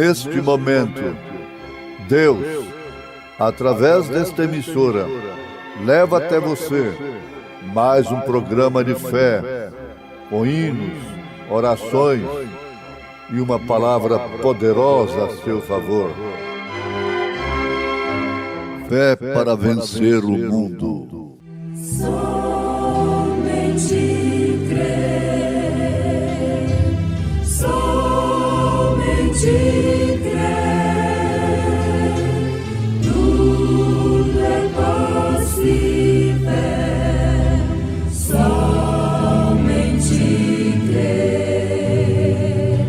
neste momento, Deus, através desta emissora, leva até você mais um programa de fé, com hinos, orações e uma palavra poderosa a seu favor. Fé para vencer o mundo. Somente crer, somente crer, tudo é possível, somente crer,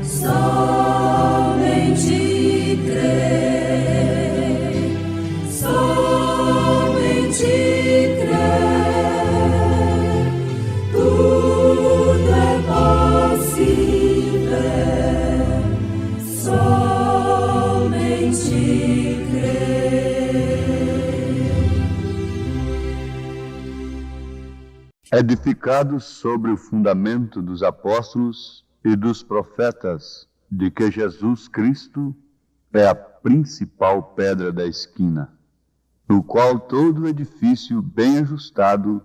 somente crer, somente crer, tudo é possível, somente crer. Edificados sobre o fundamento dos apóstolos e dos profetas, de que Jesus Cristo é a principal pedra da esquina, no qual todo edifício bem ajustado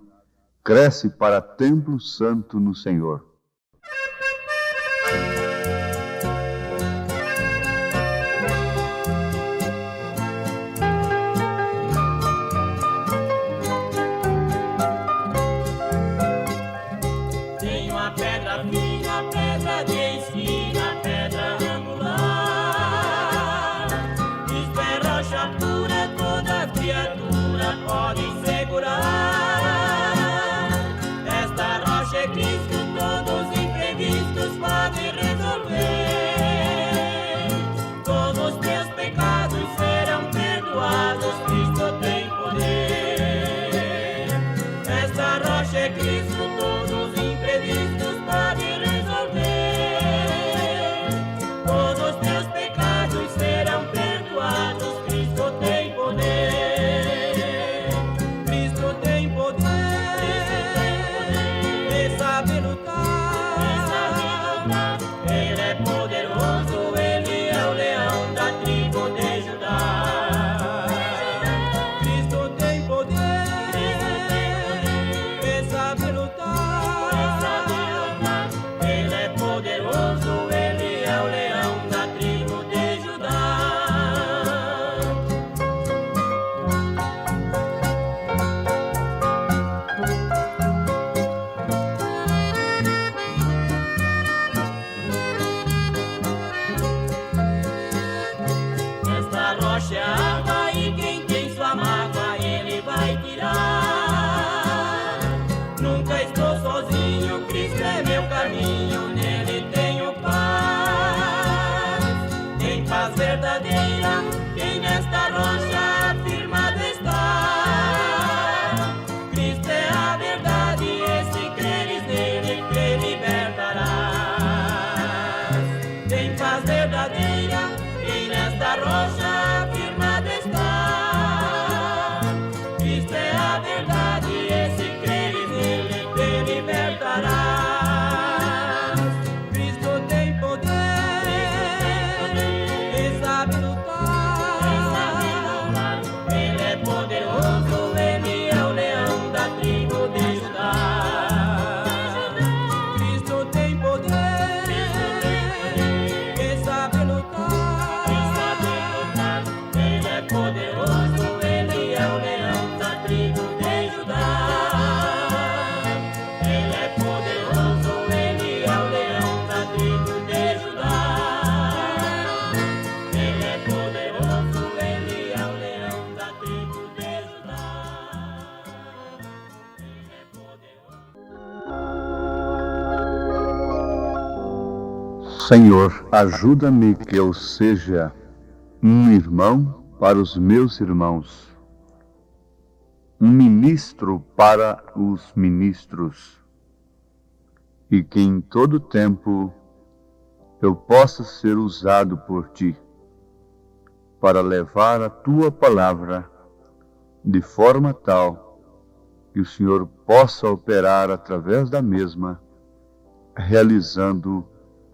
cresce para templo santo no Senhor. Tem uma pedra fina, pedra de esquina, pedra angular. Isto é rocha pura, toda criatura pode segurar. Esta rocha é Cristo, todos os imprevistos pode resolver. Todos os teus pecados serão perdoados, Cristo tem poder. Esta rocha é Cristo, todos os imprevistos pode resolver. Todos os teus pecados serão perdoados, Cristo tem poder. Cristo tem poder, e sabe lutar. Ele é poderoso, ele é o leão da tribo de Judá. Cristo tem poder, e sabe lutar. Ele é poderoso, ele é o leão da tribo de Judá. Esta rocha é água e quem tem sua mágoa ele vai tirar. Nunca estou sozinho, Cristo é meu caminho, nele tenho paz. Tem paz verdadeira, quem nesta rocha afirmado está. Cristo é a verdade, e se creres nele, te libertarás. Tem paz verdadeira, quem nesta rocha afirmado está. Cristo é a verdade, e se creres nele, te libertarás. Cristo tem poder, e sabe lutar. Ele é poderoso, ele é o leão da tribo de Judá. Cristo tem poder, e sabe lutar. Ele é poderoso, ele é o leão da tribo de Judá. Ele é poderoso, ele é o leão da tribo de Judá. Ele é poderoso, ele é o leão da tribo de Judá. Ele é poderoso. Senhor, ajuda-me que eu seja um irmão para os meus irmãos, um ministro para os ministros, e que em todo tempo eu possa ser usado por Ti para levar a Tua palavra de forma tal que o Senhor possa operar através da mesma, realizando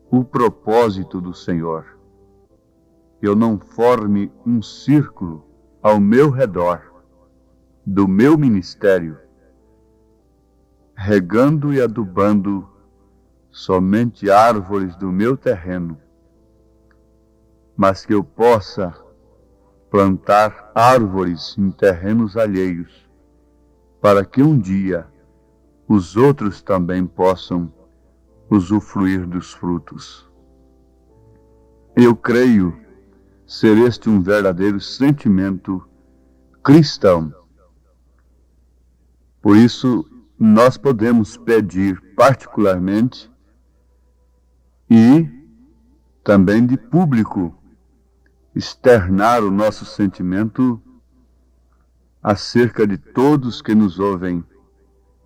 o propósito do Senhor. eu não forme um círculo ao meu redor do meu ministério, regando e adubando somente árvores do meu terreno, mas que eu possa plantar árvores em terrenos alheios, para que um dia os outros também possam usufruir dos frutos. Eu creio ser este um verdadeiro sentimento cristão. Por isso, nós podemos pedir particularmente e também de público externar o nosso sentimento acerca de todos que nos ouvem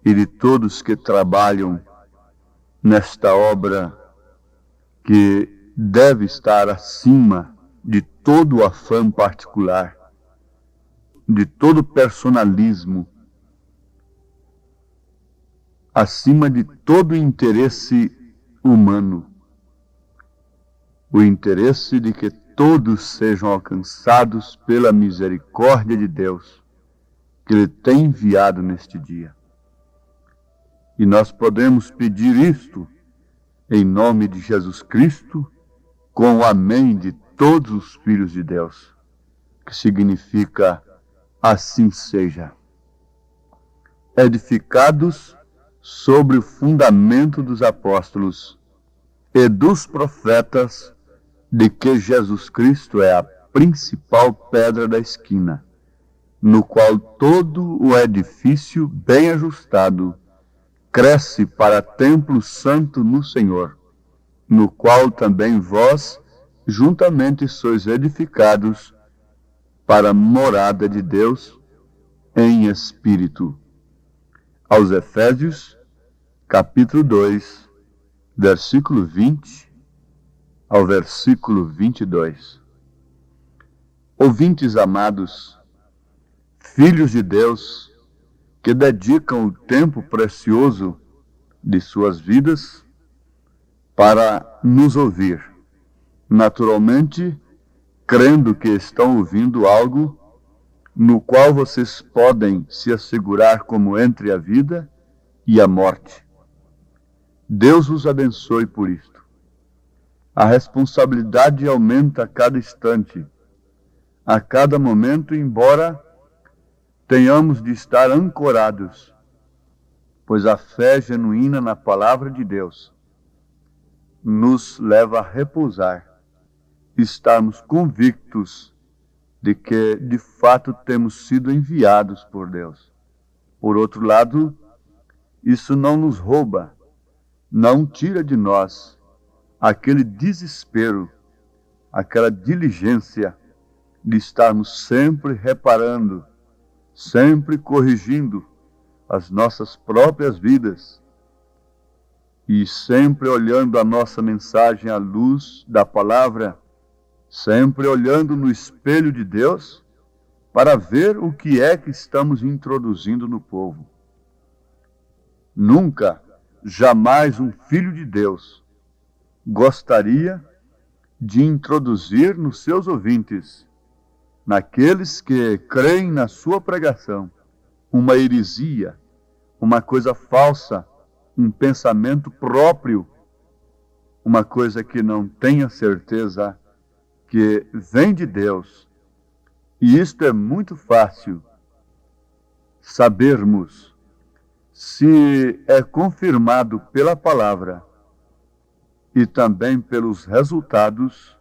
e de todos que trabalham nesta obra que deve estar acima de todo o afã particular, de todo personalismo, acima de todo interesse humano, o interesse de que todos sejam alcançados pela misericórdia de Deus que Ele tem enviado neste dia. E nós podemos pedir isto em nome de Jesus Cristo, com o amém de todos os filhos de Deus, que significa assim seja. Edificados sobre o fundamento dos apóstolos e dos profetas, de que Jesus Cristo é a principal pedra da esquina, no qual todo o edifício bem ajustado cresce para templo santo no Senhor, no qual também vós juntamente sois edificados para a morada de Deus em Espírito. Aos Efésios, capítulo 2, versículo 20 ao versículo 22. Ouvintes amados, filhos de Deus, que dedicam o tempo precioso de suas vidas para nos ouvir, naturalmente, crendo que estão ouvindo algo no qual vocês podem se assegurar como entre a vida e a morte. Deus os abençoe por isto. A responsabilidade aumenta a cada instante, a cada momento, embora tenhamos de estar ancorados, pois a fé genuína na palavra de Deus nos leva a repousar, estarmos convictos de que, de fato, temos sido enviados por Deus. Por outro lado, isso não nos rouba, não tira de nós aquele desespero, aquela diligência de estarmos sempre reparando, sempre corrigindo as nossas próprias vidas e sempre olhando a nossa mensagem à luz da palavra, sempre olhando no espelho de Deus para ver o que é que estamos introduzindo no povo. Nunca, jamais um filho de Deus gostaria de introduzir nos seus ouvintes, naqueles que creem na sua pregação, uma heresia, uma coisa falsa, um pensamento próprio, uma coisa que não tenha certeza que vem de Deus. E isto é muito fácil sabermos se é confirmado pela palavra e também pelos resultados,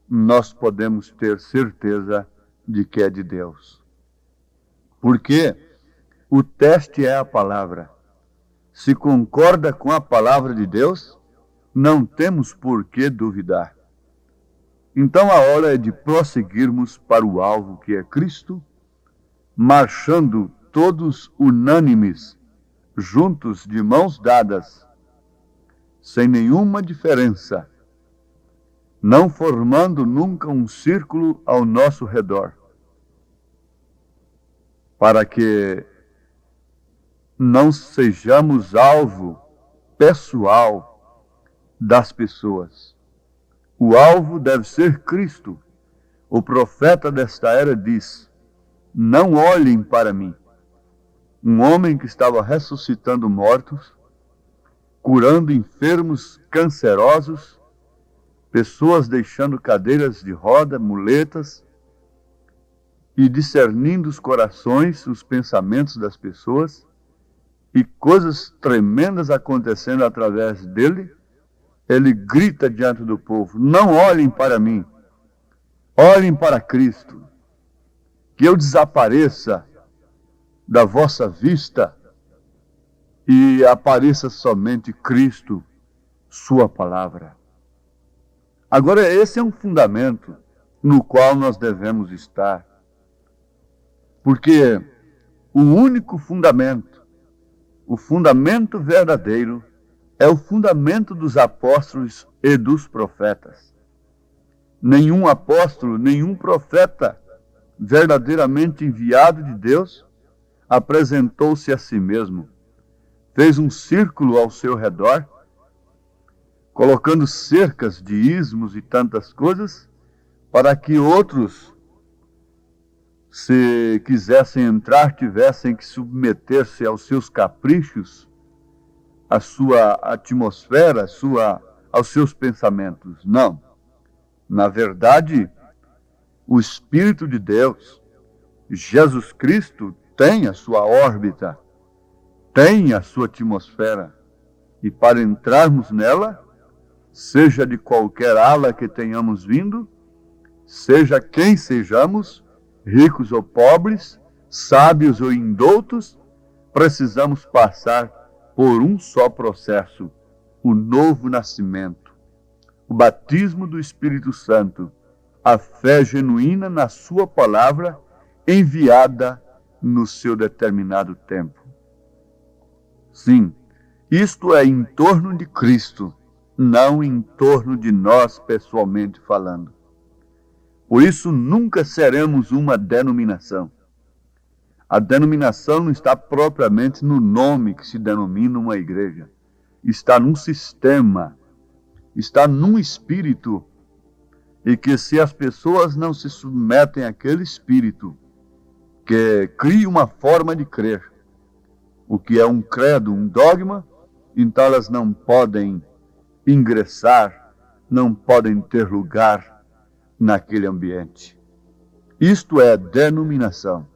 nós podemos ter certeza de que é de Deus. Porque o teste é a palavra. Se concorda com a palavra de Deus, não temos por que duvidar. Então a hora é de prosseguirmos para o alvo que é Cristo, marchando todos unânimes, juntos de mãos dadas, sem nenhuma diferença, não formando nunca um círculo ao nosso redor, para que não sejamos alvo pessoal das pessoas. O alvo deve ser Cristo, O profeta desta era diz: não olhem para mim. Um homem que estava ressuscitando mortos, curando enfermos cancerosos, pessoas deixando cadeiras de roda, muletas, e discernindo os corações, os pensamentos das pessoas, e coisas tremendas acontecendo através dele. Ele grita diante do povo: não olhem para mim, olhem para Cristo, que eu desapareça da vossa vista e apareça somente Cristo, sua palavra. Agora, esse é um fundamento no qual nós devemos estar, porque o único fundamento, o fundamento verdadeiro, é o fundamento dos apóstolos e dos profetas. Nenhum apóstolo, nenhum profeta verdadeiramente enviado de Deus apresentou-se a si mesmo, fez um círculo ao seu redor, colocando cercas de ismos e tantas coisas, para que outros, se quisessem entrar, tivessem que submeter-se aos seus caprichos, à sua atmosfera, aos seus pensamentos. Não. Na verdade, o Espírito de Deus, Jesus Cristo, tem a sua órbita, tem a sua atmosfera. E para entrarmos nela, seja de qualquer ala que tenhamos vindo, seja quem sejamos, ricos ou pobres, sábios ou indoutos, precisamos passar por um só processo: o novo nascimento, o batismo do Espírito Santo, a fé genuína na sua palavra, enviada no seu determinado tempo. Sim, isto é em torno de Cristo, não em torno de nós pessoalmente falando. Por isso nunca seremos uma denominação. A denominação não está propriamente no nome que se denomina uma igreja. Está num sistema, está num espírito, e que se as pessoas não se submetem àquele espírito, que cria uma forma de crer, o que é um credo, um dogma, então elas não podem ingressar, não podem ter lugar naquele ambiente. Isto é denominação.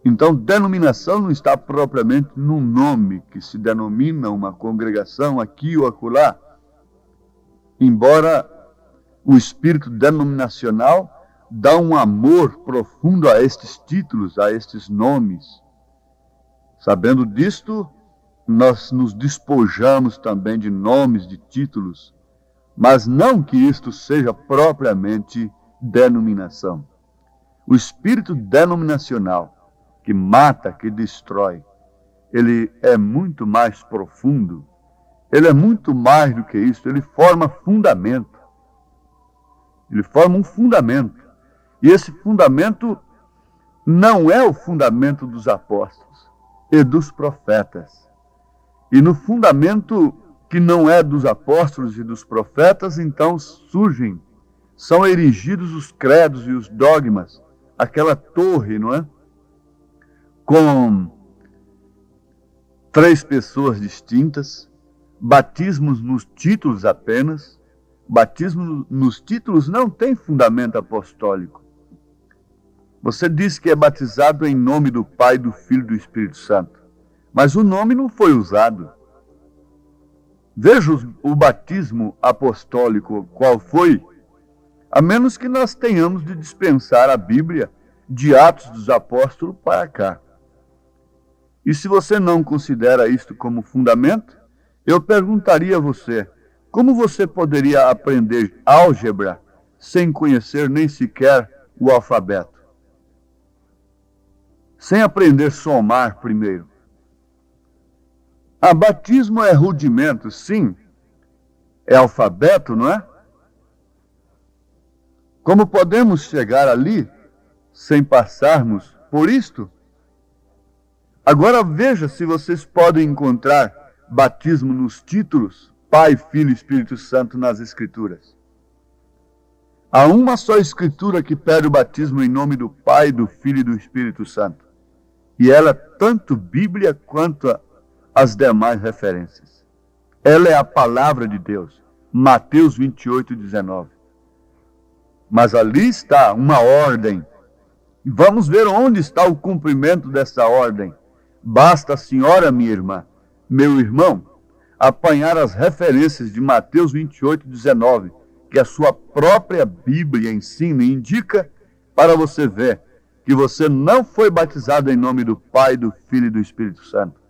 Então, denominação não está propriamente num nome que se denomina uma congregação aqui ou acolá. Embora o espírito denominacional dá um amor profundo a estes títulos, a estes nomes. Sabendo disto, nós nos despojamos também de nomes, de títulos, mas não que isto seja propriamente denominação. O espírito denominacional, que mata, que destrói, ele é muito mais profundo, ele é muito mais do que isso, ele forma fundamento. Ele forma um fundamento. E esse fundamento não é o fundamento dos apóstolos e dos profetas. E no fundamento que não é dos apóstolos e dos profetas, então são erigidos os credos e os dogmas, aquela torre, não é? Com 3 pessoas distintas, batismos nos títulos apenas. Batismo nos títulos não tem fundamento apostólico. Você diz que é batizado em nome do Pai, do Filho e do Espírito Santo, mas o nome não foi usado. Veja o batismo apostólico, qual foi, a menos que nós tenhamos de dispensar a Bíblia de Atos dos Apóstolos para cá. E se você não considera isto como fundamento, eu perguntaria a você: como você poderia aprender álgebra sem conhecer nem sequer o alfabeto? Sem aprender a somar primeiro? Batismo é rudimento, sim. É alfabeto, não é? Como podemos chegar ali sem passarmos por isto? Agora veja se vocês podem encontrar batismo nos títulos Pai, Filho e Espírito Santo nas Escrituras. Há uma só escritura que pede o batismo em nome do Pai, do Filho e do Espírito Santo. E ela é tanto Bíblia quanto as demais referências. Ela é a palavra de Deus. Mateus 28:19. Mas ali está uma ordem. E vamos ver onde está o cumprimento dessa ordem. Basta a senhora, minha irmã, meu irmão, apanhar as referências de Mateus 28:19, que a sua própria Bíblia ensina e indica, para você ver que você não foi batizado em nome do Pai, do Filho e do Espírito Santo.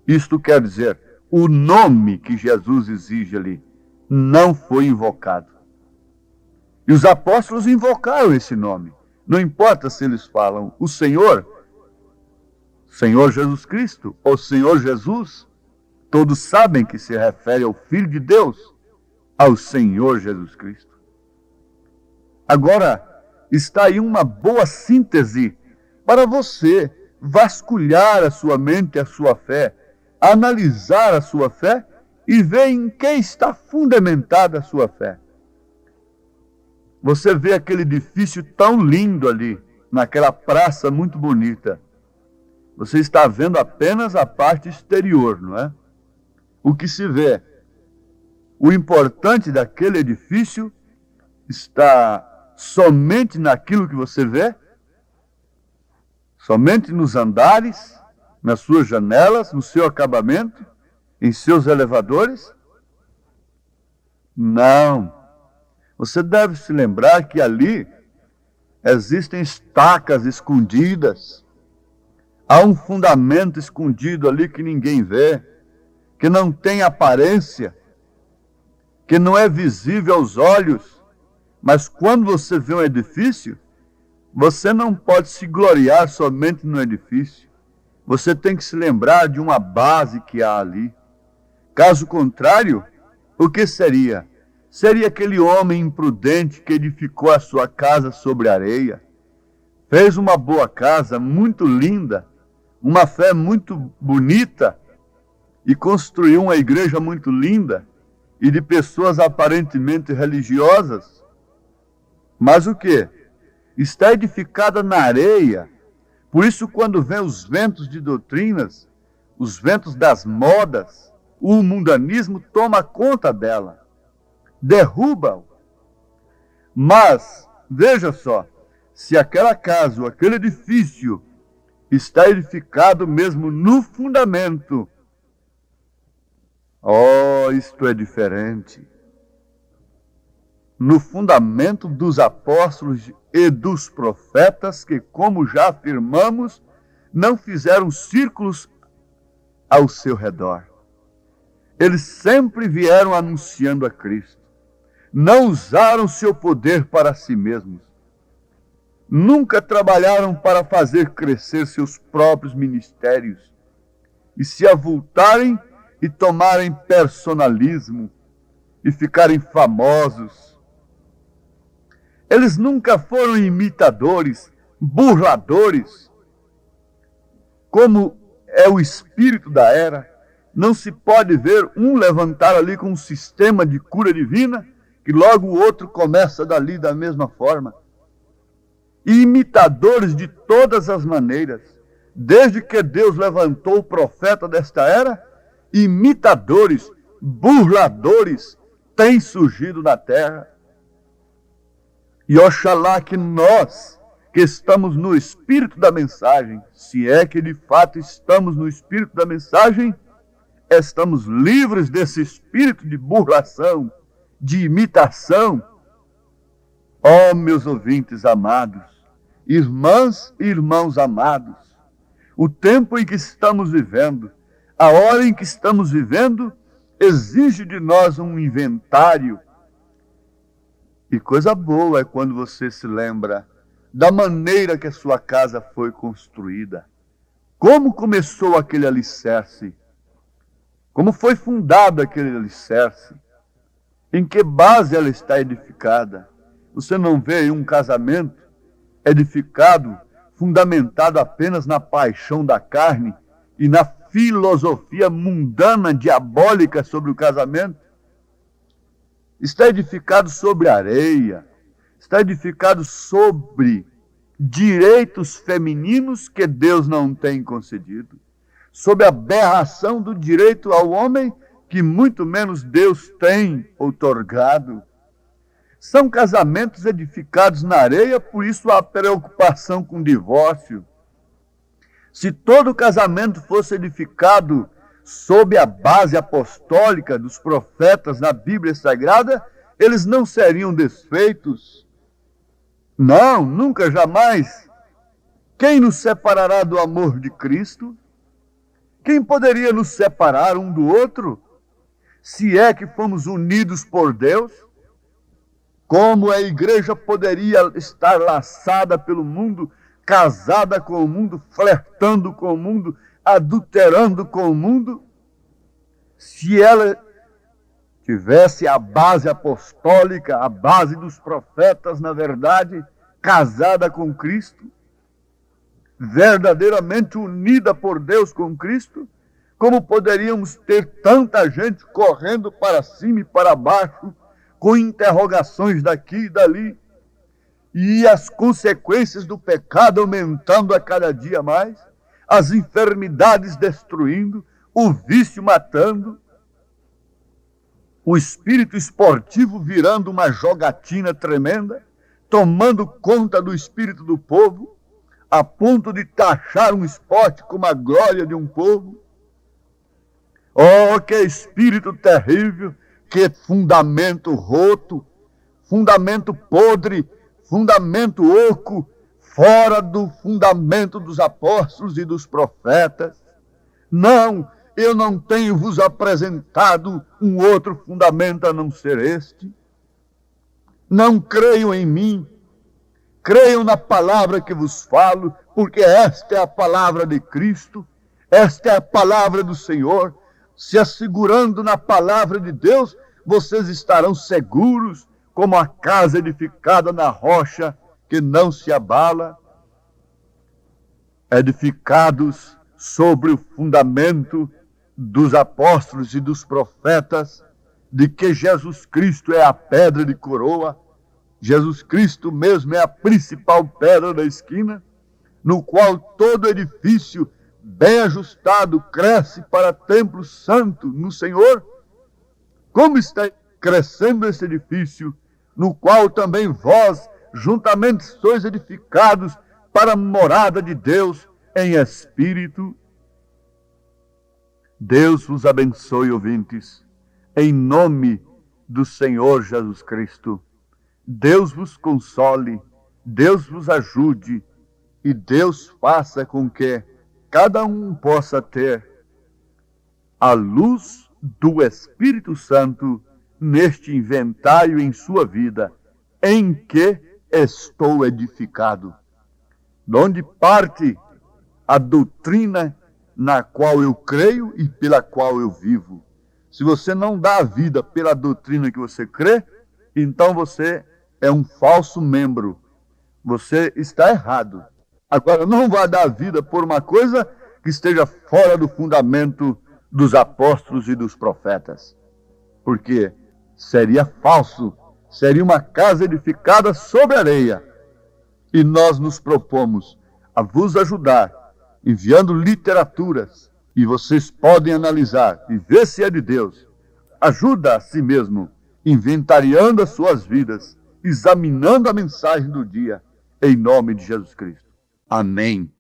Isto quer dizer, o nome que Jesus exige ali não foi invocado. E os apóstolos invocaram esse nome. Não importa se eles falam o Senhor Jesus Cristo ou Senhor Jesus, todos sabem que se refere ao Filho de Deus, ao Senhor Jesus Cristo. Agora, está aí uma boa síntese para você vasculhar a sua mente, a sua fé, analisar a sua fé e ver em que está fundamentada a sua fé. Você vê aquele edifício tão lindo ali, naquela praça muito bonita. Você está vendo apenas a parte exterior, não é? O que se vê, o importante daquele edifício está somente naquilo que você vê, somente nos andares, nas suas janelas, no seu acabamento, em seus elevadores? Não. Você deve se lembrar que ali existem estacas escondidas. Há um fundamento escondido ali que ninguém vê, que não tem aparência, que não é visível aos olhos. Mas quando você vê um edifício, você não pode se gloriar somente no edifício. Você tem que se lembrar de uma base que há ali. Caso contrário, o que seria? Seria aquele homem imprudente que edificou a sua casa sobre areia, fez uma boa casa, muito linda, uma fé muito bonita, e construiu uma igreja muito linda, e de pessoas aparentemente religiosas. Mas o quê? Está edificada na areia. Por isso, quando vem os ventos de doutrinas, os ventos das modas, o mundanismo toma conta dela, derruba-o. Mas, veja só, se aquela casa ou aquele edifício está edificado mesmo no fundamento, isto é diferente. No fundamento dos apóstolos e dos profetas, que, como já afirmamos, não fizeram círculos ao seu redor. Eles sempre vieram anunciando a Cristo. Não usaram seu poder para si mesmos. Nunca trabalharam para fazer crescer seus próprios ministérios e se avultarem e tomarem personalismo e ficarem famosos. Eles nunca foram imitadores, burladores. Como é o espírito da era, não se pode ver um levantar ali com um sistema de cura divina, que logo o outro começa dali da mesma forma. E imitadores de todas as maneiras. Desde que Deus levantou o profeta desta era, imitadores, burladores têm surgido na terra. E oxalá que nós, que estamos no espírito da mensagem, se é que de fato estamos no espírito da mensagem, estamos livres desse espírito de burlação, de imitação. Ó, meus ouvintes amados, irmãs e irmãos amados, o tempo em que estamos vivendo, a hora em que estamos vivendo, exige de nós um inventário. E coisa boa é quando você se lembra da maneira que a sua casa foi construída. Como começou aquele alicerce? Como foi fundado aquele alicerce? Em que base ela está edificada? Você não vê aí um casamento edificado, fundamentado apenas na paixão da carne e na filosofia mundana, diabólica sobre o casamento? Está edificado sobre areia, está edificado sobre direitos femininos que Deus não tem concedido, sob a aberração do direito ao homem que muito menos Deus tem outorgado. São casamentos edificados na areia, por isso há preocupação com divórcio. Se todo casamento fosse edificado sob a base apostólica dos profetas na Bíblia Sagrada, eles não seriam desfeitos. Não, nunca, jamais. Quem nos separará do amor de Cristo? Quem poderia nos separar um do outro? Se é que fomos unidos por Deus, como a igreja poderia estar laçada pelo mundo, casada com o mundo, flertando com o mundo, adulterando com o mundo? Se ela tivesse a base apostólica, a base dos profetas, na verdade, casada com Cristo, verdadeiramente unida por Deus com Cristo, como poderíamos ter tanta gente correndo para cima e para baixo, com interrogações daqui e dali, e as consequências do pecado aumentando a cada dia mais, as enfermidades destruindo, o vício matando, o espírito esportivo virando uma jogatina tremenda, tomando conta do espírito do povo, a ponto de taxar um esporte como a glória de um povo. Oh, que espírito terrível, que fundamento roto, fundamento podre, fundamento oco, fora do fundamento dos apóstolos e dos profetas. Não, eu não tenho vos apresentado um outro fundamento a não ser este. Não creiam em mim, creiam na palavra que vos falo, porque esta é a palavra de Cristo, esta é a palavra do Senhor. Se assegurando na palavra de Deus, vocês estarão seguros, como a casa edificada na rocha que não se abala, edificados sobre o fundamento dos apóstolos e dos profetas, de que Jesus Cristo é a pedra de coroa, Jesus Cristo mesmo é a principal pedra da esquina, no qual todo edifício bem ajustado cresce para templo santo no Senhor. Como está crescendo esse edifício, no qual também vós juntamente sois edificados para a morada de Deus em espírito? Deus vos abençoe, ouvintes, em nome do Senhor Jesus Cristo. Deus vos console, Deus vos ajude e Deus faça com que cada um possa ter a luz do Espírito Santo neste inventário em sua vida, em que estou edificado, de onde parte a doutrina na qual eu creio e pela qual eu vivo. Se você não dá a vida pela doutrina que você crê, então você é um falso membro. Você está errado. Agora, não vá dar a vida por uma coisa que esteja fora do fundamento dos apóstolos e dos profetas. Porque seria falso, seria uma casa edificada sobre areia. E nós nos propomos a vos ajudar, enviando literaturas, e vocês podem analisar e ver se é de Deus. Ajuda a si mesmo, inventariando as suas vidas, examinando a mensagem do dia, em nome de Jesus Cristo. Amém.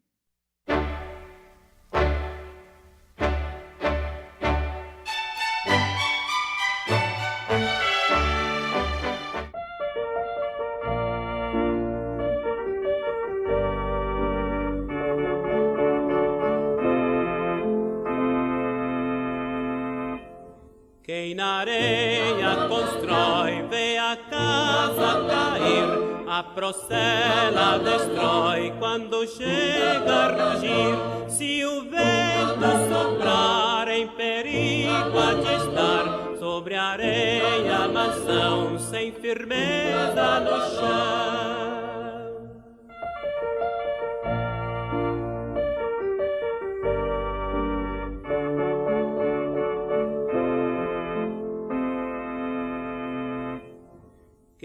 Quem na areia constrói, vê a casa cair, a procela destrói quando chega a rugir. Se o vento soprar, em perigo há de estar, sobre a areia a mansão, sem firmeza no chão.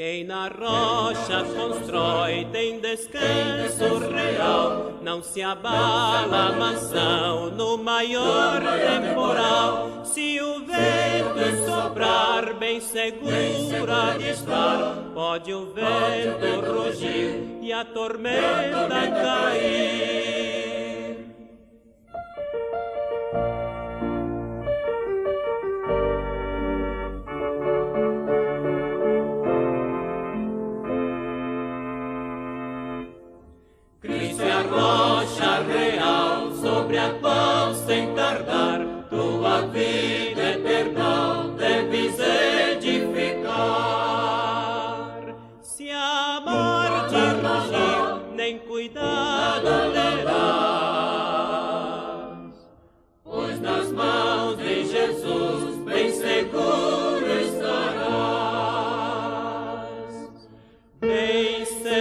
Quem na rocha constrói tem descanso real, não se abala a mansão no maior temporal. Se o vento soprar bem segura de estar, pode o vento rugir e a tormenta cair. Cristo é a rocha real, sobre a qual sem tardar tua vida eterna deves edificar. Se a morte rugir, nem cuidado terás, pois nas mãos de Jesus bem seguro estarás. Bem seguro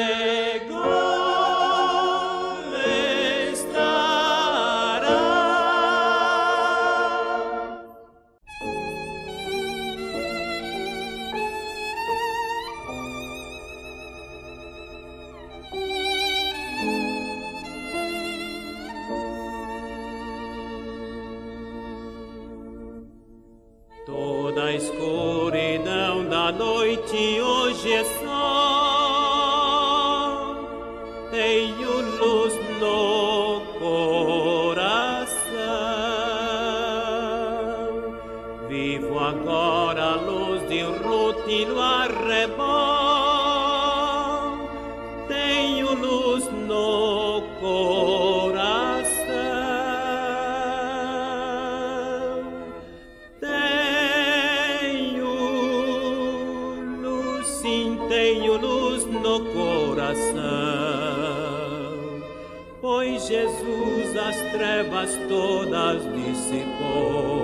toda a escuridão da noite hoje é sol, tenho luz no coração. Vivo agora a luz de um rútilo arrebol, tenho luz no coração. Tenho luz no coração, pois Jesus as trevas todas dissipou.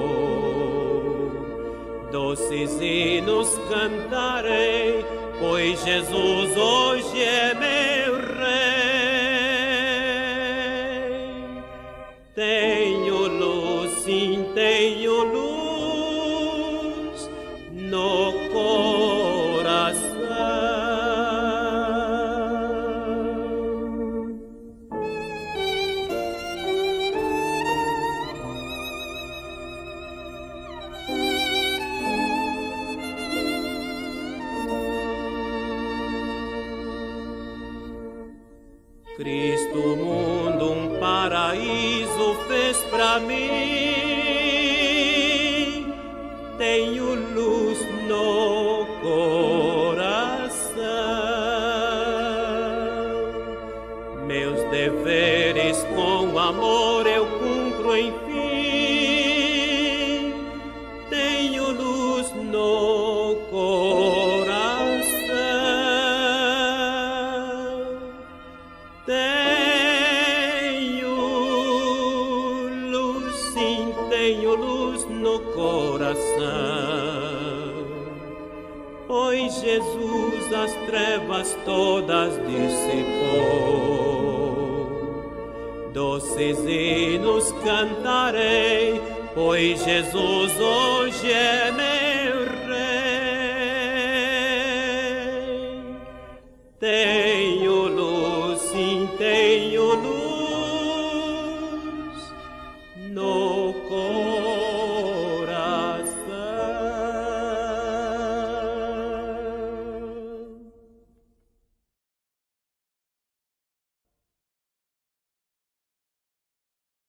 Doces hinos cantarei, pois Jesus hoje é meu Rei. Tenho luz, sim, tenho luz no coração. Cristo, o mundo, um paraíso fez pra mim. Tenho luz no coração. Meus deveres com amor eu cumpro enfim. Tenho luz no coração. Tenho luz, sim, tenho luz no coração, pois Jesus as trevas todas dissipou. Doces hinos cantarei, pois Jesus hoje é meu